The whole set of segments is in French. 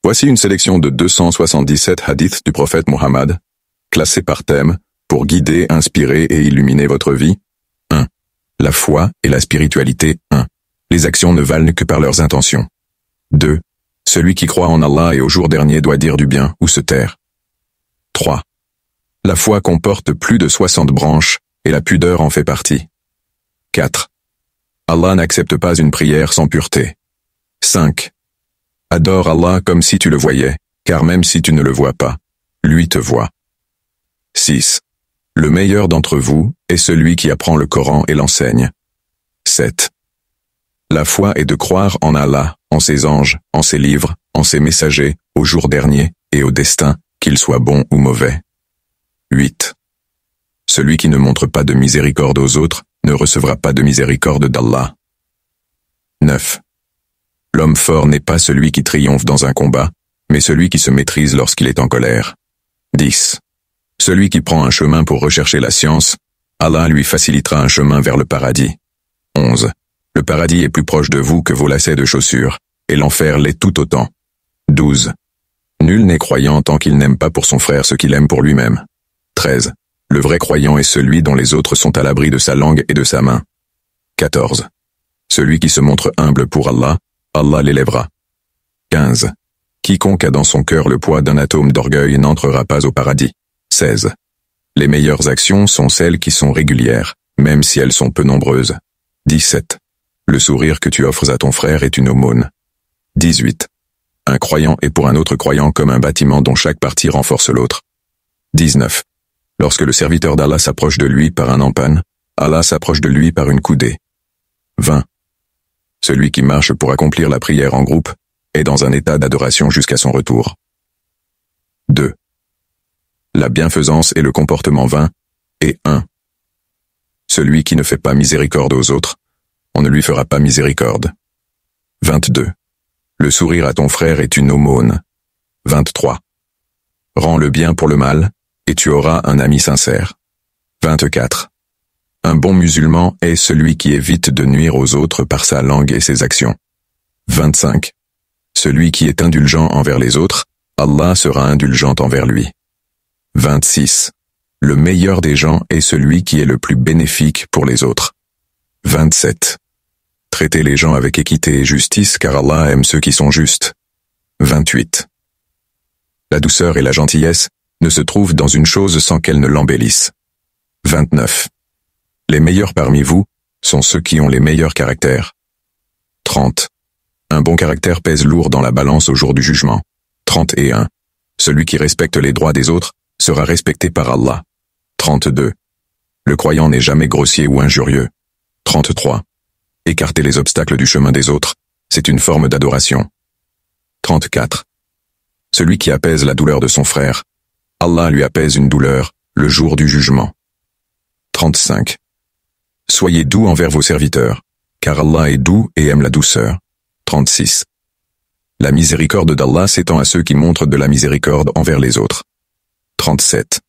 Voici une sélection de 277 hadiths du prophète Mohammed, classés par thème, pour guider, inspirer et illuminer votre vie. 1. La foi et la spiritualité. 1. Les actions ne valent que par leurs intentions. 2. Celui qui croit en Allah et au jour dernier doit dire du bien ou se taire. 3. La foi comporte plus de 60 branches, et la pudeur en fait partie. 4. Allah n'accepte pas une prière sans pureté. 5. Adore Allah comme si tu le voyais, car même si tu ne le vois pas, lui te voit. 6. Le meilleur d'entre vous est celui qui apprend le Coran et l'enseigne. 7. La foi est de croire en Allah, en ses anges, en ses livres, en ses messagers, au jour dernier, et au destin, qu'il soit bon ou mauvais. 8. Celui qui ne montre pas de miséricorde aux autres ne recevra pas de miséricorde d'Allah. 9. L'homme fort n'est pas celui qui triomphe dans un combat, mais celui qui se maîtrise lorsqu'il est en colère. 10. Celui qui prend un chemin pour rechercher la science, Allah lui facilitera un chemin vers le paradis. 11. Le paradis est plus proche de vous que vos lacets de chaussures, et l'enfer l'est tout autant. 12. Nul n'est croyant tant qu'il n'aime pas pour son frère ce qu'il aime pour lui-même. 13. Le vrai croyant est celui dont les autres sont à l'abri de sa langue et de sa main. 14. Celui qui se montre humble pour Allah, Allah l'élèvera. 15. Quiconque a dans son cœur le poids d'un atome d'orgueil n'entrera pas au paradis. 16. Les meilleures actions sont celles qui sont régulières, même si elles sont peu nombreuses. 17. Le sourire que tu offres à ton frère est une aumône. 18. Un croyant est pour un autre croyant comme un bâtiment dont chaque partie renforce l'autre. 19. Lorsque le serviteur d'Allah s'approche de lui par un empan, Allah s'approche de lui par une coudée. 20. Celui qui marche pour accomplir la prière en groupe est dans un état d'adoration jusqu'à son retour. 2. La bienfaisance et le comportement vain est 1. Celui qui ne fait pas miséricorde aux autres, on ne lui fera pas miséricorde. 22. Le sourire à ton frère est une aumône. 23. Rends le bien pour le mal, et tu auras un ami sincère. 24. Un bon musulman est celui qui évite de nuire aux autres par sa langue et ses actions. 25. Celui qui est indulgent envers les autres, Allah sera indulgent envers lui. 26. Le meilleur des gens est celui qui est le plus bénéfique pour les autres. 27. Traitez les gens avec équité et justice car Allah aime ceux qui sont justes. 28. La douceur et la gentillesse ne se trouvent dans une chose sans qu'elle ne l'embellisse. 29. Les meilleurs parmi vous sont ceux qui ont les meilleurs caractères. 30. Un bon caractère pèse lourd dans la balance au jour du jugement. 31. Celui qui respecte les droits des autres sera respecté par Allah. 32. Le croyant n'est jamais grossier ou injurieux. 33. Écarter les obstacles du chemin des autres, c'est une forme d'adoration. 34. Celui qui apaise la douleur de son frère, Allah lui apaise une douleur, le jour du jugement. 35. Soyez doux envers vos serviteurs, car Allah est doux et aime la douceur. 36. La miséricorde d'Allah s'étend à ceux qui montrent de la miséricorde envers les autres. 37.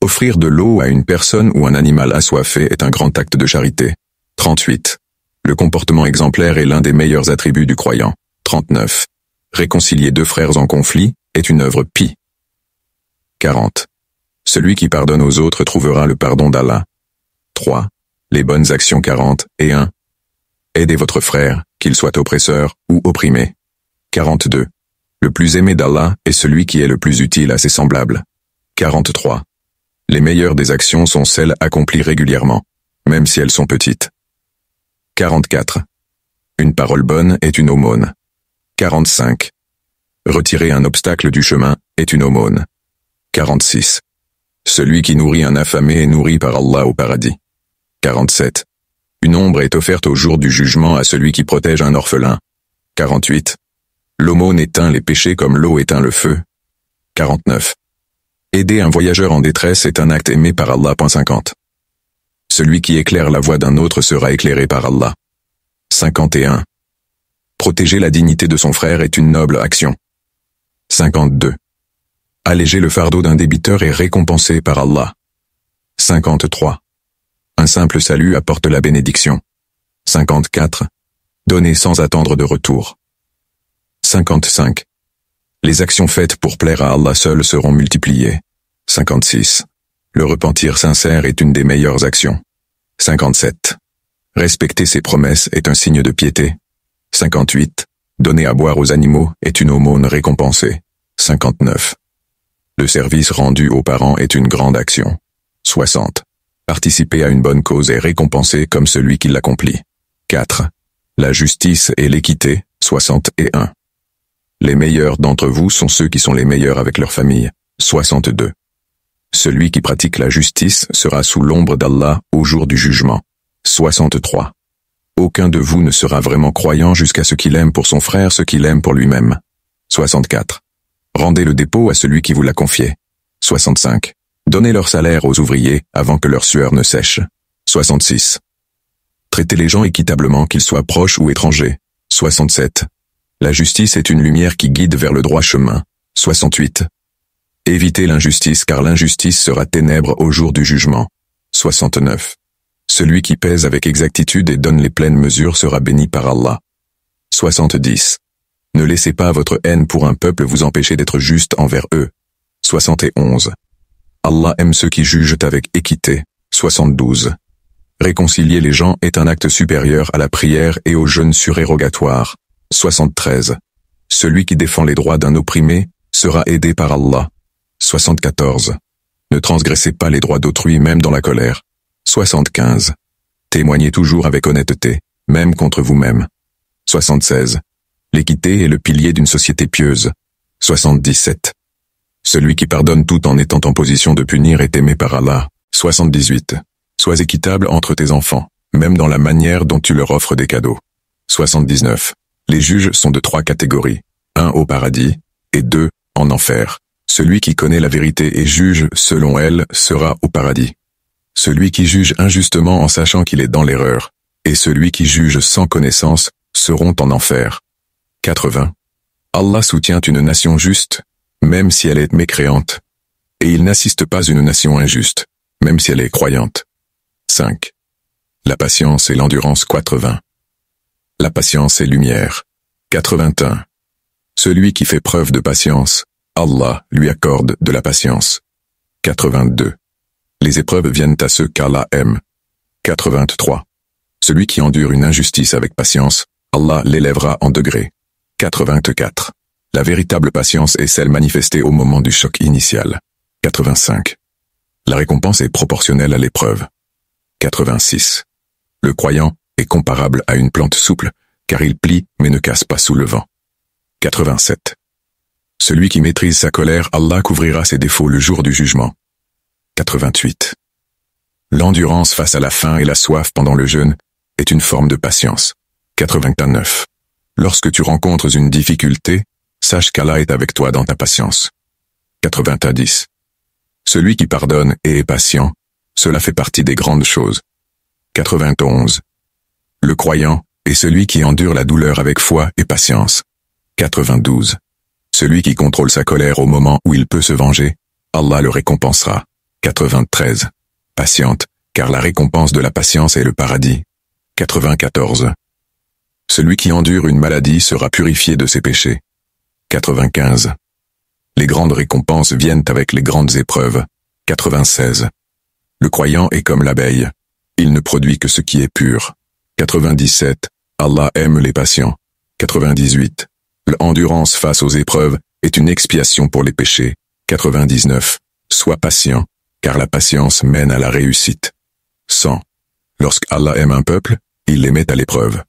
Offrir de l'eau à une personne ou un animal assoiffé est un grand acte de charité. 38. Le comportement exemplaire est l'un des meilleurs attributs du croyant. 39. Réconcilier deux frères en conflit est une œuvre pie. 40. Celui qui pardonne aux autres trouvera le pardon d'Allah. 3. Les bonnes actions 40 et 1. Aidez votre frère, qu'il soit oppresseur ou opprimé. 42. Le plus aimé d'Allah est celui qui est le plus utile à ses semblables. 43. Les meilleures des actions sont celles accomplies régulièrement, même si elles sont petites. 44. Une parole bonne est une aumône. 45. Retirer un obstacle du chemin est une aumône. 46. Celui qui nourrit un affamé est nourri par Allah au paradis. 47. Une ombre est offerte au jour du jugement à celui qui protège un orphelin. 48. L'aumône éteint les péchés comme l'eau éteint le feu. 49. Aider un voyageur en détresse est un acte aimé par Allah. 50. Celui qui éclaire la voie d'un autre sera éclairé par Allah. 51. Protéger la dignité de son frère est une noble action. 52. Alléger le fardeau d'un débiteur est récompensé par Allah. 53. Un simple salut apporte la bénédiction. 54. Donner sans attendre de retour. 55. Les actions faites pour plaire à Allah seul seront multipliées. 56. Le repentir sincère est une des meilleures actions. 57. Respecter ses promesses est un signe de piété. 58. Donner à boire aux animaux est une aumône récompensée. 59. Le service rendu aux parents est une grande action. 60. Participer à une bonne cause est récompensé comme celui qui l'accomplit. 4. La justice et l'équité, 61. Les meilleurs d'entre vous sont ceux qui sont les meilleurs avec leur famille, 62. Celui qui pratique la justice sera sous l'ombre d'Allah au jour du jugement, 63. Aucun de vous ne sera vraiment croyant jusqu'à ce qu'il aime pour son frère ce qu'il aime pour lui-même, 64. Rendez le dépôt à celui qui vous l'a confié, 65. Donnez leur salaire aux ouvriers avant que leur sueur ne sèche, 66. Traitez les gens équitablement qu'ils soient proches ou étrangers, 67. La justice est une lumière qui guide vers le droit chemin, 68. Évitez l'injustice car l'injustice sera ténèbre au jour du jugement, 69. Celui qui pèse avec exactitude et donne les pleines mesures sera béni par Allah, 70. Ne laissez pas votre haine pour un peuple vous empêcher d'être juste envers eux, 71. Allah aime ceux qui jugent avec équité, 72. Réconcilier les gens est un acte supérieur à la prière et au jeûne surérogatoire, 73. Celui qui défend les droits d'un opprimé sera aidé par Allah. 74. Ne transgressez pas les droits d'autrui même dans la colère. 75. Témoignez toujours avec honnêteté, même contre vous-même. 76. L'équité est le pilier d'une société pieuse. 77. Celui qui pardonne tout en étant en position de punir est aimé par Allah. 78. Sois équitable entre tes enfants, même dans la manière dont tu leur offres des cadeaux. 79. Les juges sont de 3 catégories, 1 au paradis, et 2 en enfer. Celui qui connaît la vérité et juge selon elle sera au paradis. Celui qui juge injustement en sachant qu'il est dans l'erreur, et celui qui juge sans connaissance seront en enfer. 80. Allah soutient une nation juste, même si elle est mécréante, et il n'assiste pas une nation injuste, même si elle est croyante. 5. La patience et l'endurance 80. La patience est lumière. 81. Celui qui fait preuve de patience, Allah lui accorde de la patience. 82. Les épreuves viennent à ceux qu'Allah aime. 83. Celui qui endure une injustice avec patience, Allah l'élèvera en degrés. 84. La véritable patience est celle manifestée au moment du choc initial. 85. La récompense est proportionnelle à l'épreuve. 86. Le croyant est comparable à une plante souple, car il plie mais ne casse pas sous le vent. 87. Celui qui maîtrise sa colère, Allah couvrira ses défauts le jour du jugement. 88. L'endurance face à la faim et la soif pendant le jeûne est une forme de patience. 89. Lorsque tu rencontres une difficulté, sache qu'Allah est avec toi dans ta patience. 90. Celui qui pardonne et est patient, cela fait partie des grandes choses. 91. Le croyant est celui qui endure la douleur avec foi et patience. 92. Celui qui contrôle sa colère au moment où il peut se venger, Allah le récompensera. 93. Patiente, car la récompense de la patience est le paradis. 94. Celui qui endure une maladie sera purifié de ses péchés. 95. Les grandes récompenses viennent avec les grandes épreuves. 96. Le croyant est comme l'abeille. Il ne produit que ce qui est pur. 97. Allah aime les patients. 98. L'endurance face aux épreuves est une expiation pour les péchés. 99. Sois patient, car la patience mène à la réussite. 100. Lorsqu'Allah aime un peuple, il les met à l'épreuve.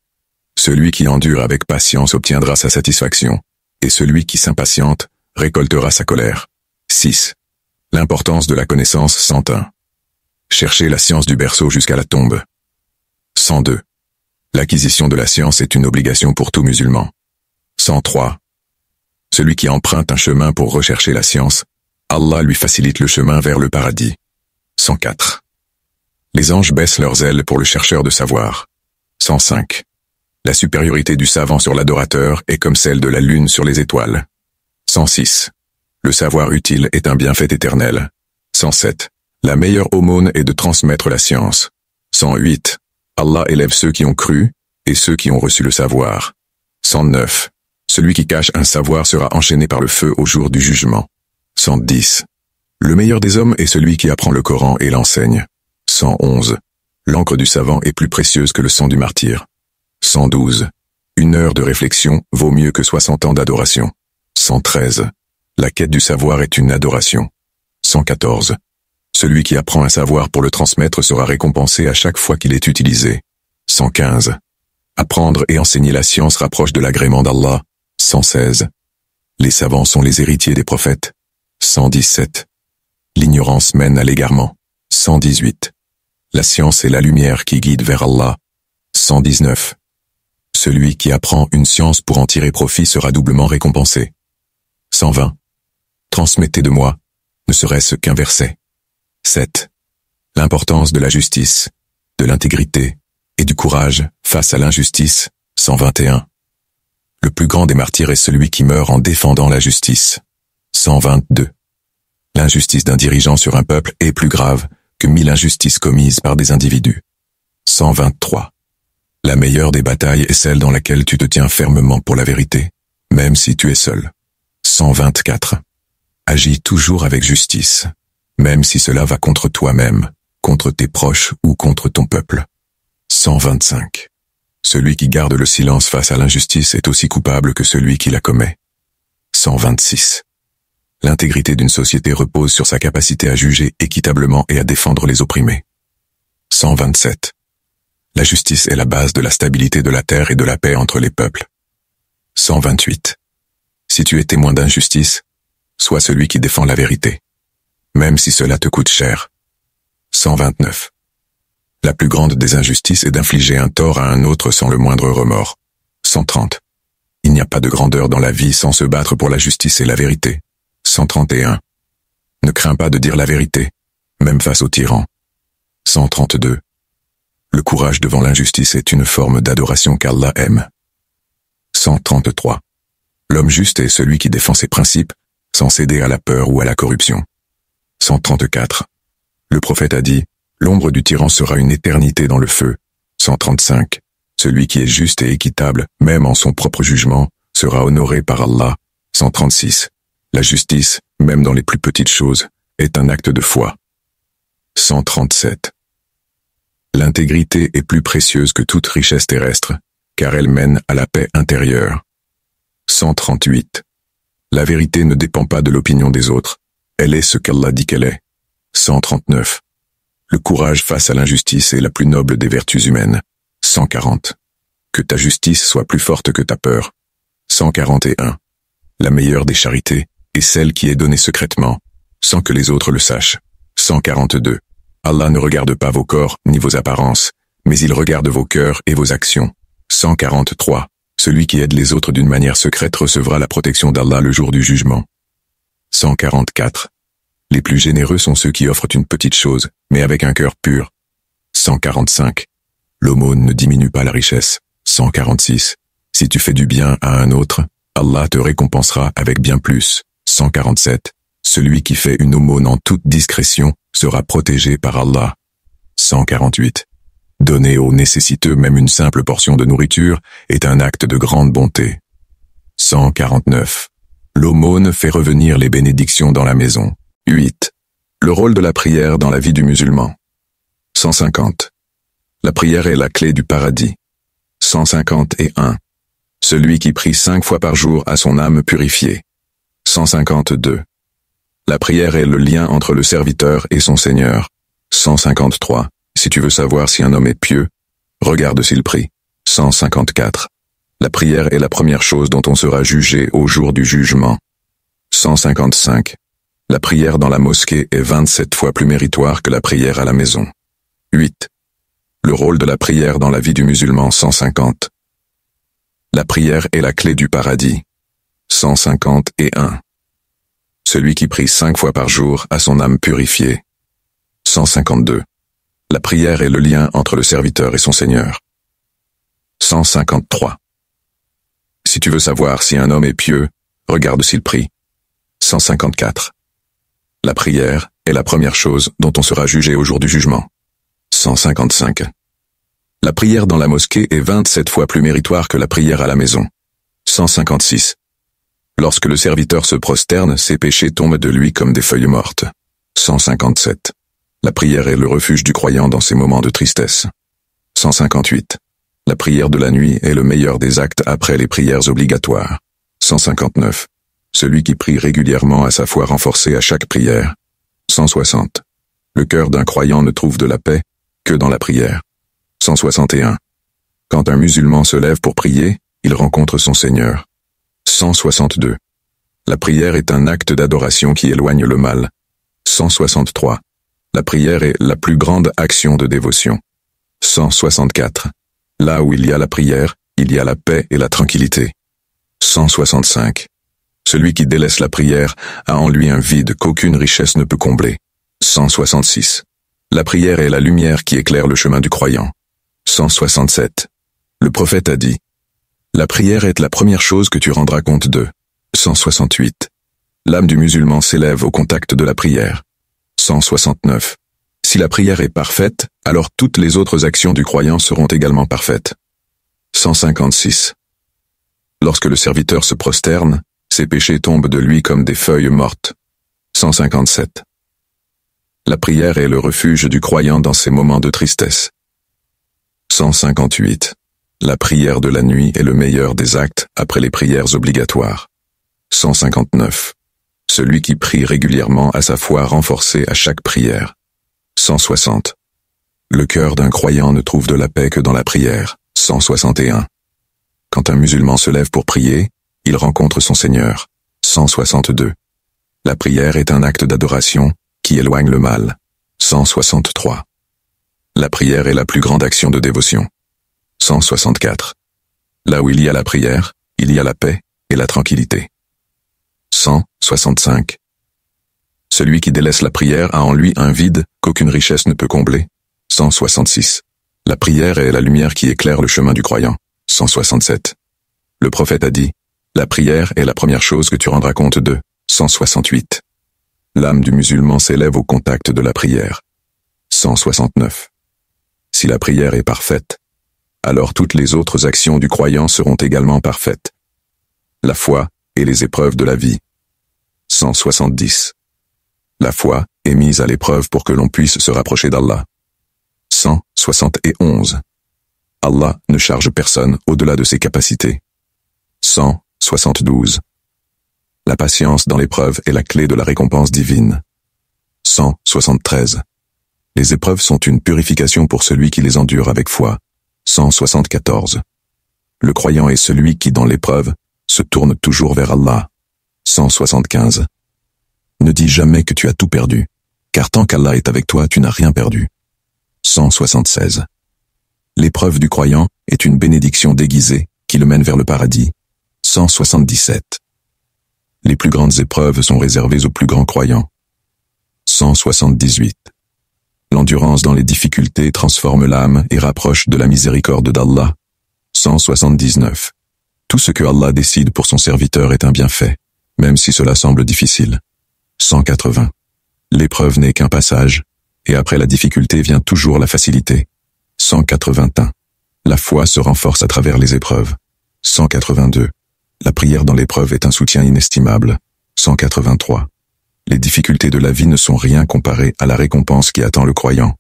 Celui qui endure avec patience obtiendra sa satisfaction, et celui qui s'impatiente récoltera sa colère. 6. L'importance de la connaissance 101. Cherchez la science du berceau jusqu'à la tombe. 102. L'acquisition de la science est une obligation pour tout musulman. 103. Celui qui emprunte un chemin pour rechercher la science, Allah lui facilite le chemin vers le paradis. 104. Les anges baissent leurs ailes pour le chercheur de savoir. 105. La supériorité du savant sur l'adorateur est comme celle de la lune sur les étoiles. 106. Le savoir utile est un bienfait éternel. 107. La meilleure aumône est de transmettre la science. 108. Allah élève ceux qui ont cru et ceux qui ont reçu le savoir. 109. Celui qui cache un savoir sera enchaîné par le feu au jour du jugement. 110. Le meilleur des hommes est celui qui apprend le Coran et l'enseigne. 111. L'encre du savant est plus précieuse que le sang du martyr. 112. Une heure de réflexion vaut mieux que 60 ans d'adoration. 113. La quête du savoir est une adoration. 114. Celui qui apprend un savoir pour le transmettre sera récompensé à chaque fois qu'il est utilisé. 115. Apprendre et enseigner la science rapproche de l'agrément d'Allah. 116. Les savants sont les héritiers des prophètes. 117. L'ignorance mène à l'égarement. 118. La science est la lumière qui guide vers Allah. 119. Celui qui apprend une science pour en tirer profit sera doublement récompensé. 120. Transmettez de moi, ne serait-ce qu'un verset. 7. L'importance de la justice, de l'intégrité et du courage face à l'injustice. 121. Le plus grand des martyrs est celui qui meurt en défendant la justice. 122. L'injustice d'un dirigeant sur un peuple est plus grave que 1000 injustices commises par des individus. 123. La meilleure des batailles est celle dans laquelle tu te tiens fermement pour la vérité, même si tu es seul. 124. Agis toujours avec justice, même si cela va contre toi-même, contre tes proches ou contre ton peuple. 125. Celui qui garde le silence face à l'injustice est aussi coupable que celui qui la commet. 126. L'intégrité d'une société repose sur sa capacité à juger équitablement et à défendre les opprimés. 127. La justice est la base de la stabilité de la terre et de la paix entre les peuples. 128. Si tu es témoin d'injustice, sois celui qui défend la vérité, même si cela te coûte cher. 129. La plus grande des injustices est d'infliger un tort à un autre sans le moindre remords. 130. Il n'y a pas de grandeur dans la vie sans se battre pour la justice et la vérité. 131. Ne crains pas de dire la vérité, même face aux tyrans. 132. Le courage devant l'injustice est une forme d'adoration qu'Allah aime. 133. L'homme juste est celui qui défend ses principes, sans céder à la peur ou à la corruption. 134. Le prophète a dit, l'ombre du tyran sera une éternité dans le feu. 135. Celui qui est juste et équitable, même en son propre jugement, sera honoré par Allah. 136. La justice, même dans les plus petites choses, est un acte de foi. 137. L'intégrité est plus précieuse que toute richesse terrestre, car elle mène à la paix intérieure. 138. La vérité ne dépend pas de l'opinion des autres, elle est ce qu'Allah dit qu'elle est. 139. Le courage face à l'injustice est la plus noble des vertus humaines. 140. Que ta justice soit plus forte que ta peur. 141. La meilleure des charités est celle qui est donnée secrètement, sans que les autres le sachent. 142. Allah ne regarde pas vos corps ni vos apparences, mais il regarde vos cœurs et vos actions. 143. Celui qui aide les autres d'une manière secrète recevra la protection d'Allah le jour du jugement. 144. Les plus généreux sont ceux qui offrent une petite chose, mais avec un cœur pur. 145. L'aumône ne diminue pas la richesse. 146. Si tu fais du bien à un autre, Allah te récompensera avec bien plus. 147. Celui qui fait une aumône en toute discrétion sera protégé par Allah. 148. Donner aux nécessiteux même une simple portion de nourriture est un acte de grande bonté. 149. L'aumône fait revenir les bénédictions dans la maison. 8. Le rôle de la prière dans la vie du musulman. 150. La prière est la clé du paradis. 151. Celui qui prie 5 fois par jour a son âme purifiée. 152. La prière est le lien entre le serviteur et son Seigneur. 153. Si tu veux savoir si un homme est pieux, regarde s'il prie. 154. La prière est la première chose dont on sera jugé au jour du jugement. 155. La prière dans la mosquée est 27 fois plus méritoire que la prière à la maison. 8. Le rôle de la prière dans la vie du musulman. 150. La prière est la clé du paradis. 151. Celui qui prie 5 fois par jour a son âme purifiée. 152. La prière est le lien entre le serviteur et son Seigneur. 153. Si tu veux savoir si un homme est pieux, regarde s'il prie. 154. La prière est la première chose dont on sera jugé au jour du jugement. 155. La prière dans la mosquée est 27 fois plus méritoire que la prière à la maison. 156. Lorsque le serviteur se prosterne, ses péchés tombent de lui comme des feuilles mortes. 157. La prière est le refuge du croyant dans ses moments de tristesse. 158. La prière de la nuit est le meilleur des actes après les prières obligatoires. 159. Celui qui prie régulièrement a sa foi renforcée à chaque prière. 160. Le cœur d'un croyant ne trouve de la paix que dans la prière. 161. Quand un musulman se lève pour prier, il rencontre son Seigneur. 162. La prière est un acte d'adoration qui éloigne le mal. 163. La prière est la plus grande action de dévotion. 164. Là où il y a la prière, il y a la paix et la tranquillité. 165. Celui qui délaisse la prière a en lui un vide qu'aucune richesse ne peut combler. 166. La prière est la lumière qui éclaire le chemin du croyant. 167. Le prophète a dit: la prière est la première chose que tu rendras compte de. 168. L'âme du musulman s'élève au contact de la prière. 169. Si la prière est parfaite, alors toutes les autres actions du croyant seront également parfaites. 156. Lorsque le serviteur se prosterne, ses péchés tombent de lui comme des feuilles mortes. 157. La prière est le refuge du croyant dans ses moments de tristesse. 158. La prière de la nuit est le meilleur des actes après les prières obligatoires. 159. Celui qui prie régulièrement a sa foi renforcée à chaque prière. 160. Le cœur d'un croyant ne trouve de la paix que dans la prière. 161. Quand un musulman se lève pour prier, il rencontre son Seigneur. 162. La prière est un acte d'adoration qui éloigne le mal. 163. La prière est la plus grande action de dévotion. 164. Là où il y a la prière, il y a la paix et la tranquillité. 165. Celui qui délaisse la prière a en lui un vide qu'aucune richesse ne peut combler. 166. La prière est la lumière qui éclaire le chemin du croyant. 167. Le prophète a dit: la prière est la première chose que tu rendras compte de. 168. L'âme du musulman s'élève au contact de la prière. 169. Si la prière est parfaite, alors toutes les autres actions du croyant seront également parfaites. La foi et les épreuves de la vie. 170. La foi est mise à l'épreuve pour que l'on puisse se rapprocher d'Allah. 171. Allah ne charge personne au-delà de ses capacités. 172. La patience dans l'épreuve est la clé de la récompense divine. 173. Les épreuves sont une purification pour celui qui les endure avec foi. 174. Le croyant est celui qui, dans l'épreuve, se tourne toujours vers Allah. 175. Ne dis jamais que tu as tout perdu, car tant qu'Allah est avec toi, tu n'as rien perdu. 176. L'épreuve du croyant est une bénédiction déguisée qui le mène vers le paradis. 177. Les plus grandes épreuves sont réservées aux plus grands croyants. 178. L'endurance dans les difficultés transforme l'âme et rapproche de la miséricorde d'Allah. 179. Tout ce que Allah décide pour son serviteur est un bienfait, même si cela semble difficile. 180. L'épreuve n'est qu'un passage, et après la difficulté vient toujours la facilité. 181. La foi se renforce à travers les épreuves. 182. La prière dans l'épreuve est un soutien inestimable. 183. Les difficultés de la vie ne sont rien comparées à la récompense qui attend le croyant.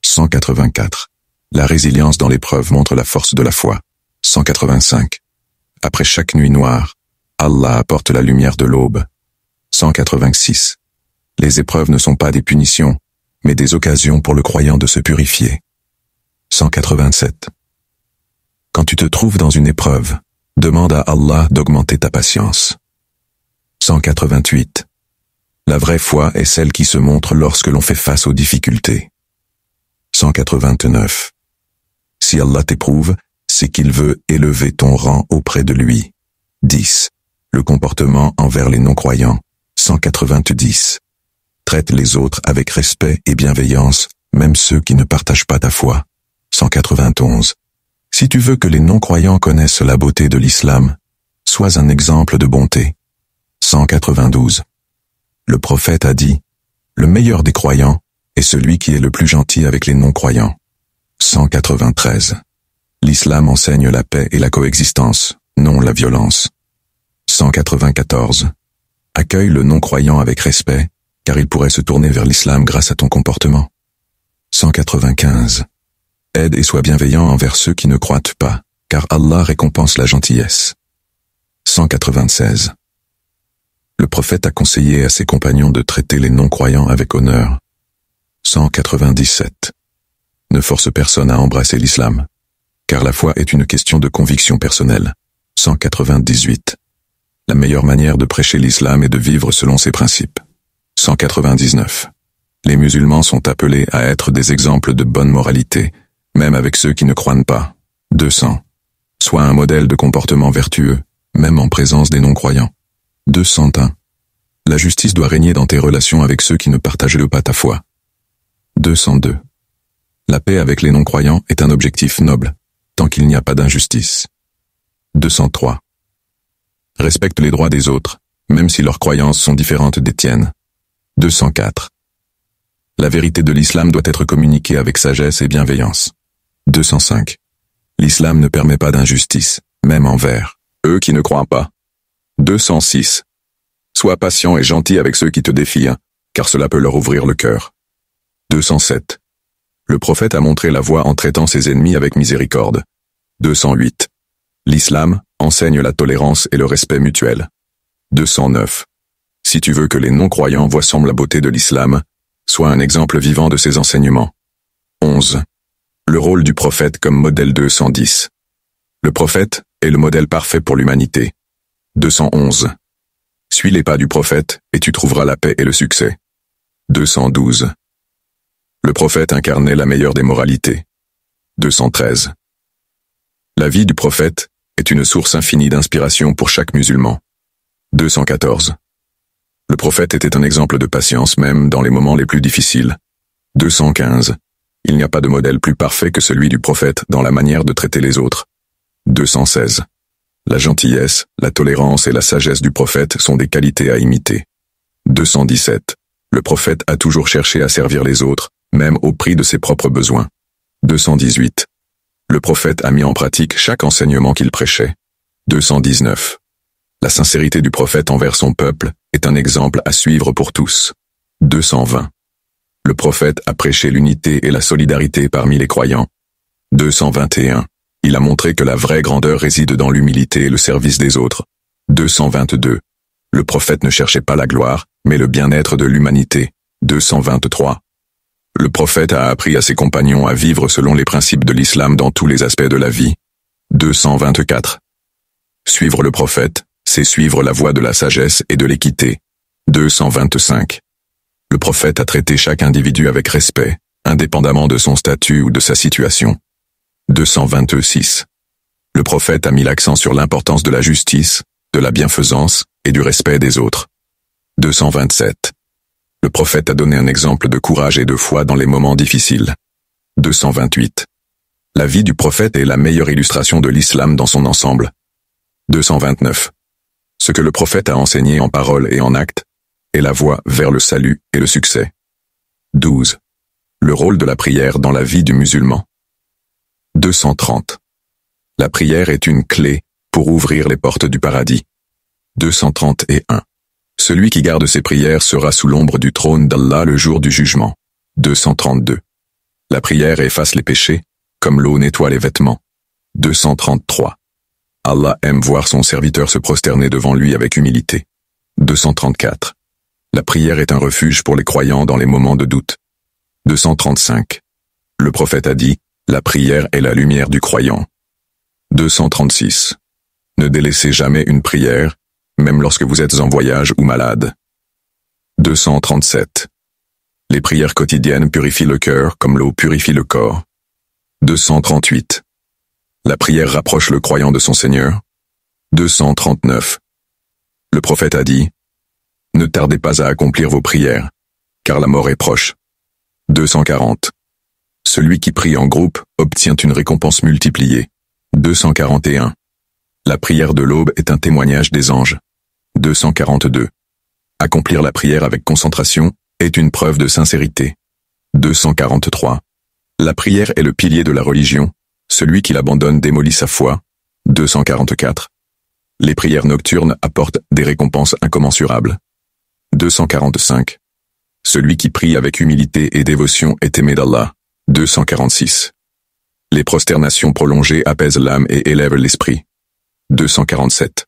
184. La résilience dans l'épreuve montre la force de la foi. 185. Après chaque nuit noire, Allah apporte la lumière de l'aube. 186. Les épreuves ne sont pas des punitions, mais des occasions pour le croyant de se purifier. 187. Quand tu te trouves dans une épreuve, demande à Allah d'augmenter ta patience. 188. La vraie foi est celle qui se montre lorsque l'on fait face aux difficultés. 189. Si Allah t'éprouve, c'est qu'il veut élever ton rang auprès de lui. 10. Le comportement envers les non-croyants. 190. Traite les autres avec respect et bienveillance, même ceux qui ne partagent pas ta foi. 191. Si tu veux que les non-croyants connaissent la beauté de l'islam, sois un exemple de bonté. 192. Le prophète a dit: le meilleur des croyants est celui qui est le plus gentil avec les non-croyants. 193. L'islam enseigne la paix et la coexistence, non la violence. 194. Accueille le non-croyant avec respect, car il pourrait se tourner vers l'islam grâce à ton comportement. 195. Aide et sois bienveillant envers ceux qui ne croient pas, car Allah récompense la gentillesse. 196. Le prophète a conseillé à ses compagnons de traiter les non-croyants avec honneur. 197. Ne force personne à embrasser l'islam, car la foi est une question de conviction personnelle. 198. La meilleure manière de prêcher l'islam est de vivre selon ses principes. 199. Les musulmans sont appelés à être des exemples de bonne moralité, même avec ceux qui ne croient pas. 200. Sois un modèle de comportement vertueux, même en présence des non-croyants. 201. La justice doit régner dans tes relations avec ceux qui ne partagent pas ta foi. 202. La paix avec les non-croyants est un objectif noble, tant qu'il n'y a pas d'injustice. 203. Respecte les droits des autres, même si leurs croyances sont différentes des tiennes. 204. La vérité de l'islam doit être communiquée avec sagesse et bienveillance. 205. L'islam ne permet pas d'injustice, même envers eux qui ne croient pas. 206. Sois patient et gentil avec ceux qui te défient, car cela peut leur ouvrir le cœur. 207. Le prophète a montré la voie en traitant ses ennemis avec miséricorde. 208. L'islam enseigne la tolérance et le respect mutuel. 209. Si tu veux que les non-croyants voient la beauté de l'islam, sois un exemple vivant de ses enseignements. 11. Le rôle du prophète comme modèle. 210. Le prophète est le modèle parfait pour l'humanité. 211. Suis les pas du prophète et tu trouveras la paix et le succès. 212. Le prophète incarnait la meilleure des moralités. 213. La vie du prophète est une source infinie d'inspiration pour chaque musulman. 214. Le prophète était un exemple de patience même dans les moments les plus difficiles. 215. Il n'y a pas de modèle plus parfait que celui du prophète dans la manière de traiter les autres. 216. La gentillesse, la tolérance et la sagesse du prophète sont des qualités à imiter. 217. Le prophète a toujours cherché à servir les autres, même au prix de ses propres besoins. 218. Le prophète a mis en pratique chaque enseignement qu'il prêchait. 219. La sincérité du prophète envers son peuple est un exemple à suivre pour tous. 220. Le prophète a prêché l'unité et la solidarité parmi les croyants. 221. Il a montré que la vraie grandeur réside dans l'humilité et le service des autres. 222. Le prophète ne cherchait pas la gloire, mais le bien-être de l'humanité. 223. Le prophète a appris à ses compagnons à vivre selon les principes de l'islam dans tous les aspects de la vie. 224. Suivre le prophète, c'est suivre la voie de la sagesse et de l'équité. 225. Le prophète a traité chaque individu avec respect, indépendamment de son statut ou de sa situation. 226. Le prophète a mis l'accent sur l'importance de la justice, de la bienfaisance et du respect des autres. 227. Le prophète a donné un exemple de courage et de foi dans les moments difficiles. 228. La vie du prophète est la meilleure illustration de l'islam dans son ensemble. 229. Ce que le prophète a enseigné en parole et en acte est la voie vers le salut et le succès. 12. Le rôle de la prière dans la vie du musulman. 230. La prière est une clé pour ouvrir les portes du paradis. 231. Celui qui garde ses prières sera sous l'ombre du trône d'Allah le jour du jugement. 232. La prière efface les péchés, comme l'eau nettoie les vêtements. 233. Allah aime voir son serviteur se prosterner devant lui avec humilité. 234. La prière est un refuge pour les croyants dans les moments de doute. 235. Le prophète a dit, la prière est la lumière du croyant. 236. Ne délaissez jamais une prière, même lorsque vous êtes en voyage ou malade. 237. Les prières quotidiennes purifient le cœur comme l'eau purifie le corps. 238. La prière rapproche le croyant de son Seigneur. 239. Le prophète a dit, ne tardez pas à accomplir vos prières, car la mort est proche. 240. Celui qui prie en groupe obtient une récompense multipliée. 241. La prière de l'aube est un témoignage des anges. 242. Accomplir la prière avec concentration est une preuve de sincérité. 243. La prière est le pilier de la religion. Celui qui l'abandonne démolit sa foi. 244. Les prières nocturnes apportent des récompenses incommensurables. 245. Celui qui prie avec humilité et dévotion est aimé d'Allah. 246. Les prosternations prolongées apaisent l'âme et élèvent l'esprit. 247.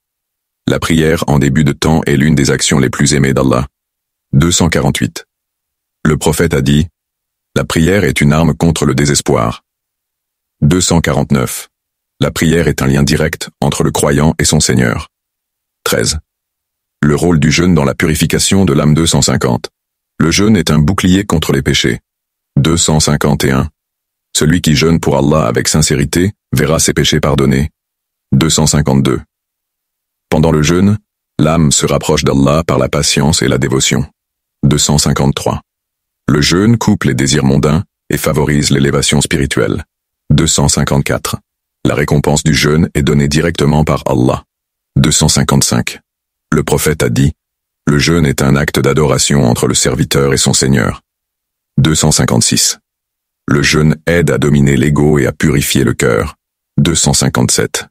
La prière en début de temps est l'une des actions les plus aimées d'Allah. 248. Le prophète a dit, la prière est une arme contre le désespoir. 249. La prière est un lien direct entre le croyant et son Seigneur. 13. Le rôle du jeûne dans la purification de l'âme. 250. Le jeûne est un bouclier contre les péchés. 251. Celui qui jeûne pour Allah avec sincérité verra ses péchés pardonnés. 252. Pendant le jeûne, l'âme se rapproche d'Allah par la patience et la dévotion. 253. Le jeûne coupe les désirs mondains et favorise l'élévation spirituelle. 254. La récompense du jeûne est donnée directement par Allah. 255. Le prophète a dit, le jeûne est un acte d'adoration entre le serviteur et son Seigneur. 256. Le jeûne aide à dominer l'ego et à purifier le cœur. 257.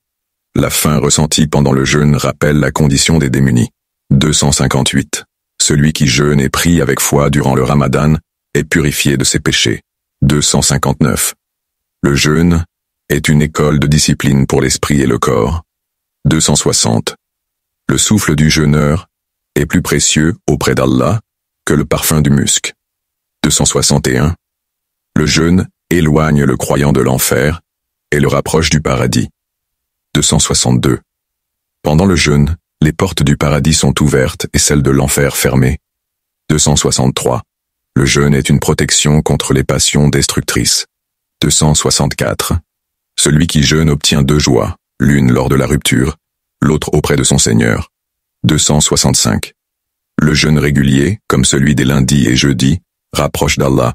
La faim ressentie pendant le jeûne rappelle la condition des démunis. 258. Celui qui jeûne et prie avec foi durant le Ramadan est purifié de ses péchés. 259. Le jeûne est une école de discipline pour l'esprit et le corps. 260. Le souffle du jeûneur est plus précieux auprès d'Allah que le parfum du musc. 261. Le jeûne éloigne le croyant de l'enfer et le rapproche du paradis. 262. Pendant le jeûne, les portes du paradis sont ouvertes et celles de l'enfer fermées. 263. Le jeûne est une protection contre les passions destructrices. 264. Celui qui jeûne obtient deux joies, l'une lors de la rupture, l'autre auprès de son Seigneur. 265. Le jeûne régulier, comme celui des lundis et jeudis, rapproche d'Allah.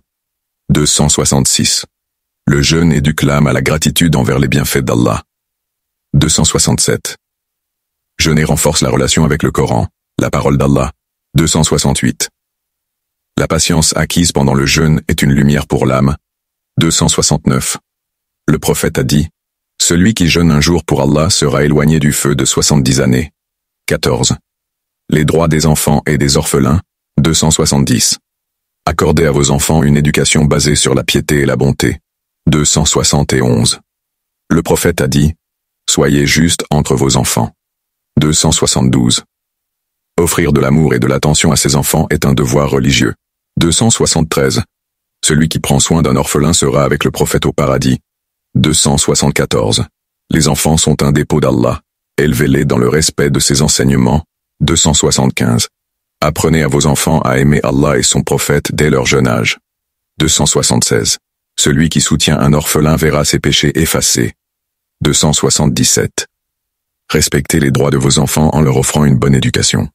266. Le jeûne éduque l'âme à la gratitude envers les bienfaits d'Allah. 267. Jeûner renforce la relation avec le Coran, la parole d'Allah. 268. La patience acquise pendant le jeûne est une lumière pour l'âme. 269. Le prophète a dit, celui qui jeûne un jour pour Allah sera éloigné du feu de 70 années. 14. Les droits des enfants et des orphelins. 270. Accordez à vos enfants une éducation basée sur la piété et la bonté. 271. Le prophète a dit, soyez justes entre vos enfants. 272. Offrir de l'amour et de l'attention à ses enfants est un devoir religieux. 273. Celui qui prend soin d'un orphelin sera avec le prophète au paradis. 274. Les enfants sont un dépôt d'Allah. Élevez-les dans le respect de ses enseignements. 275. Apprenez à vos enfants à aimer Allah et son prophète dès leur jeune âge. 276. Celui qui soutient un orphelin verra ses péchés effacés. 277. Respectez les droits de vos enfants en leur offrant une bonne éducation.